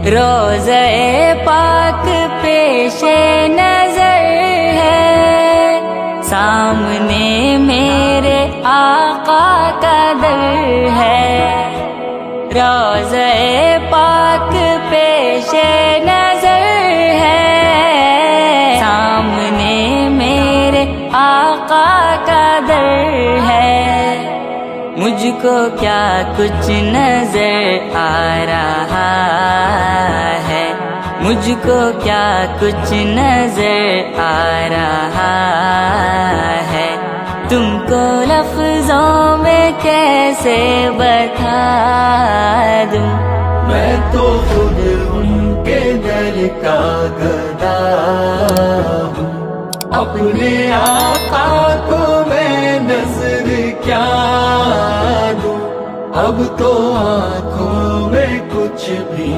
روضہ پاک پیش نظر ہے، سامنے میرے آقا کا در ہے۔ روضہ پاک پیش نظر ہے، سامنے میرے آقا کا در ہے۔ مجھ کو کیا کچھ نظر آ رہا ہے، مجھ کو کیا کچھ نظر آ رہا ہے، تم کو لفظوں میں کیسے بتا دوں۔ میں تو خود ان کے در کا گدا ہوں، اپنے آقا کو میں نظر کیا دوں، اب تو آنکھوں میں کچھ بھی